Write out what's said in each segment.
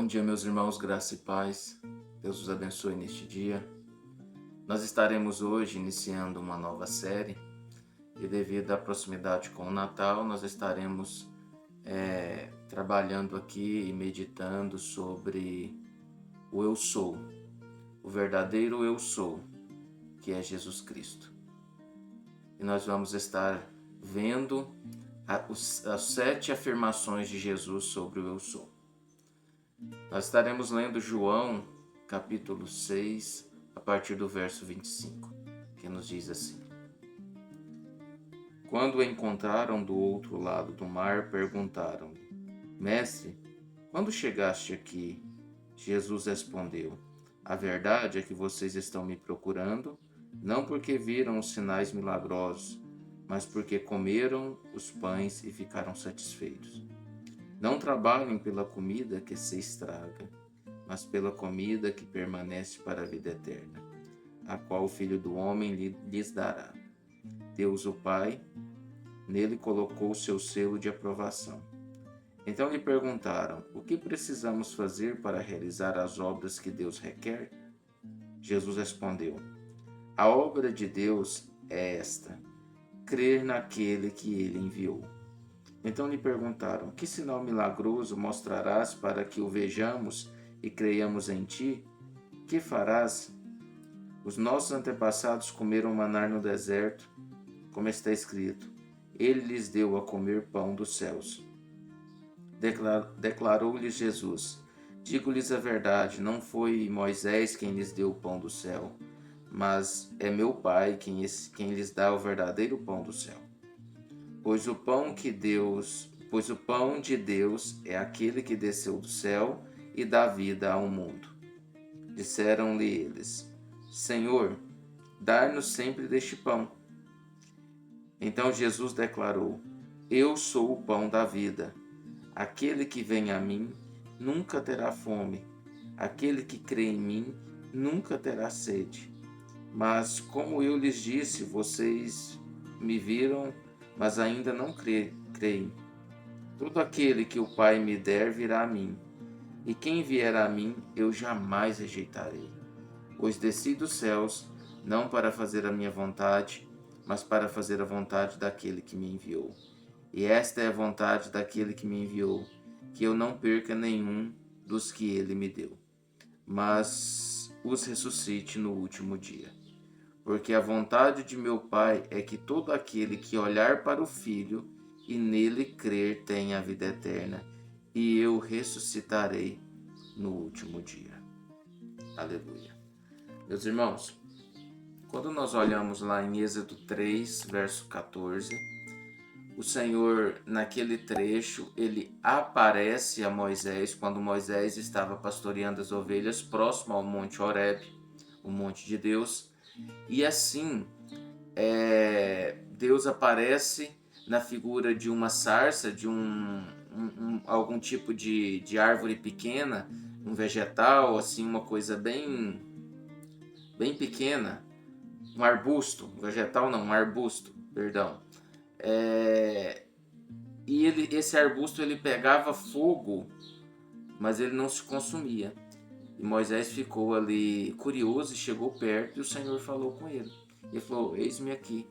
dia, meus irmãos, graça e paz. Deus os abençoe neste dia. Nós estaremos hoje iniciando uma nova série e devido à proximidade com o Natal, nós estaremos trabalhando aqui e meditando sobre o Eu Sou, o verdadeiro Eu Sou, que é Jesus Cristo. E nós vamos estar vendo as 7 afirmações de Jesus sobre o Eu Sou. Nós estaremos lendo João, capítulo 6, a partir do verso 25, que nos diz assim: Quando o encontraram do outro lado do mar, perguntaram-lhe: Mestre, quando chegaste aqui? Jesus respondeu: A verdade é que vocês estão me procurando, não porque viram os sinais milagrosos, mas porque comeram os pães e ficaram satisfeitos. Não trabalhem pela comida que se estraga, mas pela comida que permanece para a vida eterna, a qual o Filho do Homem lhes dará. Deus, o Pai, nele colocou o seu selo de aprovação. Então lhe perguntaram: O que precisamos fazer para realizar as obras que Deus requer? Jesus respondeu: A obra de Deus é esta: crer naquele que ele enviou. Então lhe perguntaram: Que sinal milagroso mostrarás para que o vejamos e creiamos em ti? Que farás? Os nossos antepassados comeram maná no deserto, como está escrito: Ele lhes deu a comer pão dos céus. Declarou-lhes Jesus: Digo-lhes a verdade, não foi Moisés quem lhes deu o pão do céu, mas é meu Pai quem lhes dá o verdadeiro pão do céu. Pois o pão de Deus é aquele que desceu do céu e dá vida ao mundo. Disseram-lhe eles: Senhor, dai-nos sempre deste pão. Então Jesus declarou: Eu sou o pão da vida. Aquele que vem a mim nunca terá fome. Aquele que crê em mim nunca terá sede. Mas, como eu lhes disse, vocês me viram, mas ainda não creem. Todo aquele que o Pai me der virá a mim, e quem vier a mim eu jamais rejeitarei. Pois desci dos céus, não para fazer a minha vontade, mas para fazer a vontade daquele que me enviou. E esta é a vontade daquele que me enviou, que eu não perca nenhum dos que ele me deu, mas os ressuscite no último dia. Porque a vontade de meu Pai é que todo aquele que olhar para o Filho e nele crer tenha a vida eterna, e eu ressuscitarei no último dia. Aleluia. Meus irmãos, quando nós olhamos lá em Êxodo 3, verso 14, o Senhor, naquele trecho, ele aparece a Moisés quando Moisés estava pastoreando as ovelhas próximo ao Monte Horebe, o monte de Deus. E assim, Deus aparece na figura de uma sarça, de algum tipo de árvore pequena, um vegetal, assim, uma coisa bem pequena, um arbusto, vegetal não, um arbusto, perdão. E esse arbusto ele pegava fogo, mas ele não se consumia. E Moisés ficou ali curioso e chegou perto e o Senhor falou com ele. Ele falou: Eis-me aqui.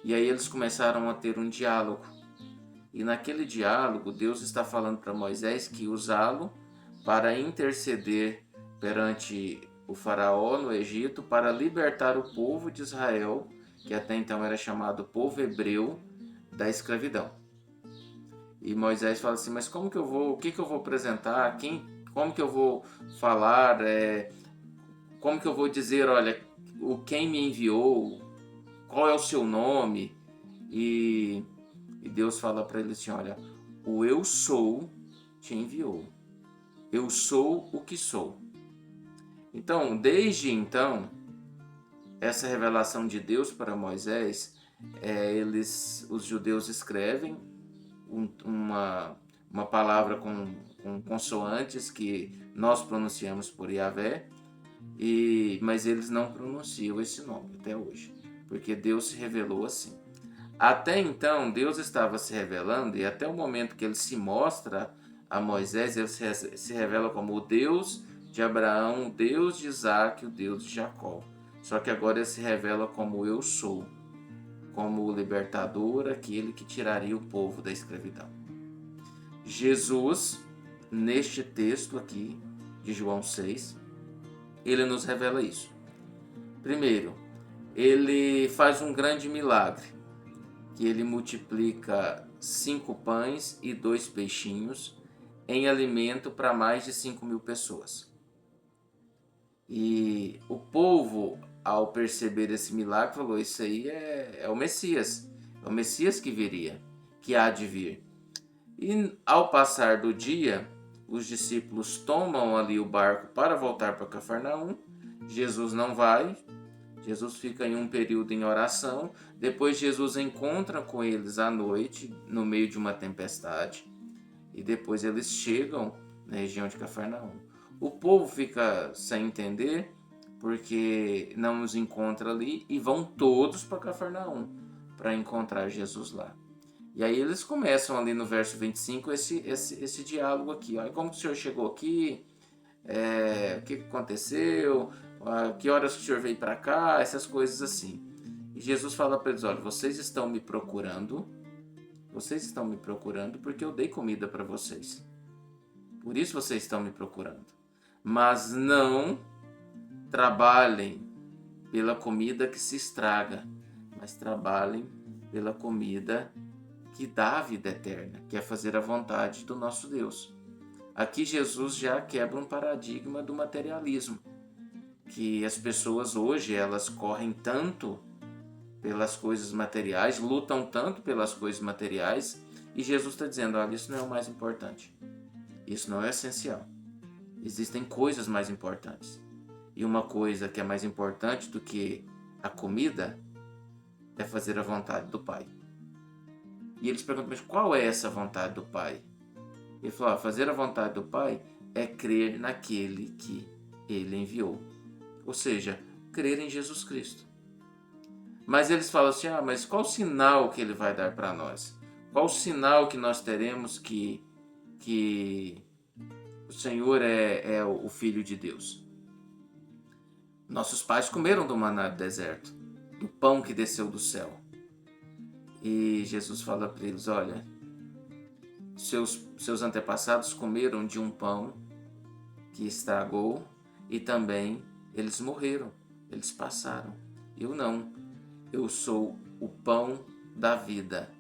E aí eles começaram a ter um diálogo. E naquele diálogo, Deus está falando para Moisés que usá-lo para interceder perante o faraó no Egito para libertar o povo de Israel, que até então era chamado povo hebreu, da escravidão. E Moisés fala assim: mas como que eu vou, o que eu vou apresentar, como que eu vou falar, como que eu vou dizer, olha, quem me enviou, qual é o seu nome? E Deus fala para ele assim: olha, o eu sou te enviou, eu sou o que sou. Então, desde então, essa revelação de Deus para Moisés, os judeus escrevem uma palavra com consoantes que nós pronunciamos por Yahvé, mas eles não pronunciam esse nome até hoje, porque Deus se revelou assim. Até então, Deus estava se revelando, e até o momento que ele se mostra a Moisés, ele se revela como o Deus de Abraão, o Deus de Isaac, o Deus de Jacó. Só que agora ele se revela como eu sou, como o libertador, aquele que tiraria o povo da escravidão. Jesus, neste texto aqui de João 6, ele nos revela isso. Primeiro, ele faz um grande milagre, que ele multiplica 5 pães e 2 peixinhos em alimento para mais de 5.000 pessoas. E o povo, ao perceber esse milagre, falou: isso aí é o Messias que viria, que há de vir. E ao passar do dia, os discípulos tomam ali o barco para voltar para Cafarnaum. Jesus não vai, Jesus fica em um período em oração. Depois Jesus encontra com eles à noite, no meio de uma tempestade. E depois eles chegam na região de Cafarnaum. O povo fica sem entender, porque não os encontra ali, e vão todos para Cafarnaum para encontrar Jesus lá. E aí eles começam ali no verso 25 esse diálogo aqui. Olha, como o senhor chegou aqui? O que aconteceu? Que horas o senhor veio para cá? Essas coisas assim. E Jesus fala para eles: olha, vocês estão me procurando porque eu dei comida para vocês. Por isso vocês estão me procurando. Mas não trabalhem pela comida que se estraga, mas trabalhem pela comida que dá a vida eterna, que é fazer a vontade do nosso Deus. Aqui Jesus já quebra um paradigma do materialismo, que as pessoas hoje elas correm tanto pelas coisas materiais, lutam tanto pelas coisas materiais, e Jesus está dizendo: olha, isso não é o mais importante, isso não é essencial, existem coisas mais importantes, e uma coisa que é mais importante do que a comida é fazer a vontade do Pai. E eles perguntam: mas qual é essa vontade do Pai? Ele falou: fazer a vontade do Pai é crer naquele que Ele enviou. Ou seja, crer em Jesus Cristo. Mas eles falam assim: mas qual o sinal que Ele vai dar para nós? Qual o sinal que nós teremos que o Senhor é o Filho de Deus? Nossos pais comeram do maná do deserto, do pão que desceu do céu. E Jesus fala para eles: olha, seus antepassados comeram de um pão que estragou e também eles morreram, eles passaram. Eu não, eu sou o pão da vida.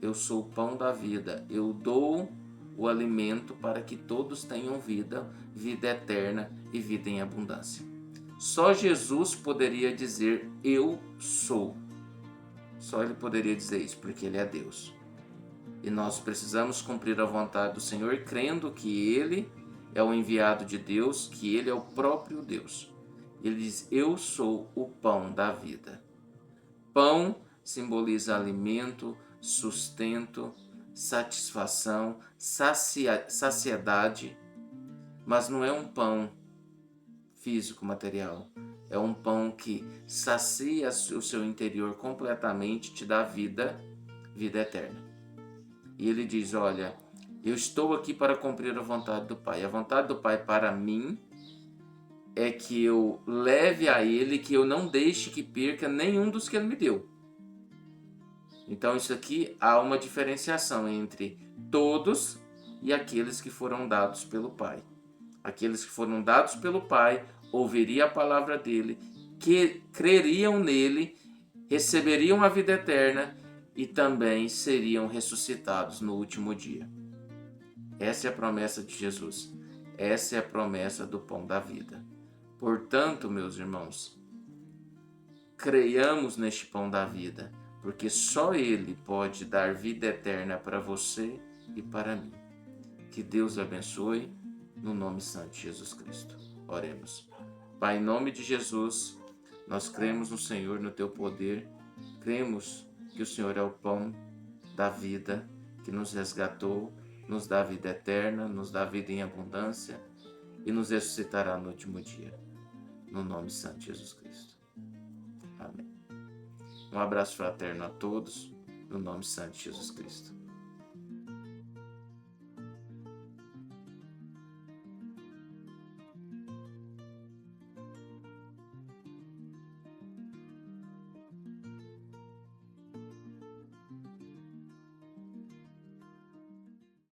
Eu sou o pão da vida. Eu dou o alimento para que todos tenham vida, vida eterna e vida em abundância. Só Jesus poderia dizer: eu sou. Só Ele poderia dizer isso, porque Ele é Deus. E nós precisamos cumprir a vontade do Senhor, crendo que Ele é o enviado de Deus, que Ele é o próprio Deus. Ele diz: eu sou o pão da vida. Pão simboliza alimento, sustento, satisfação, saciedade, mas não é um pão físico, material. É um pão que sacia o seu interior completamente, te dá vida, vida eterna. E ele diz: olha, eu estou aqui para cumprir a vontade do Pai. A vontade do Pai para mim é que eu leve a Ele, que eu não deixe que perca nenhum dos que Ele me deu. Então isso aqui há uma diferenciação entre todos e aqueles que foram dados pelo Pai. Aqueles que foram dados pelo Pai ouviriam a palavra dele, que creriam nele, receberiam a vida eterna e também seriam ressuscitados no último dia. Essa é a promessa de Jesus. Essa é a promessa do pão da vida. Portanto, meus irmãos, creiamos neste pão da vida, porque só Ele pode dar vida eterna para você e para mim. Que Deus abençoe, no nome santo de Jesus Cristo. Oremos. Pai, em nome de Jesus, nós cremos no Senhor, no Teu poder, cremos que o Senhor é o pão da vida, que nos resgatou, nos dá vida eterna, nos dá vida em abundância e nos ressuscitará no último dia. No nome santo de Jesus Cristo. Amém. Um abraço fraterno a todos, no nome santo de Jesus Cristo.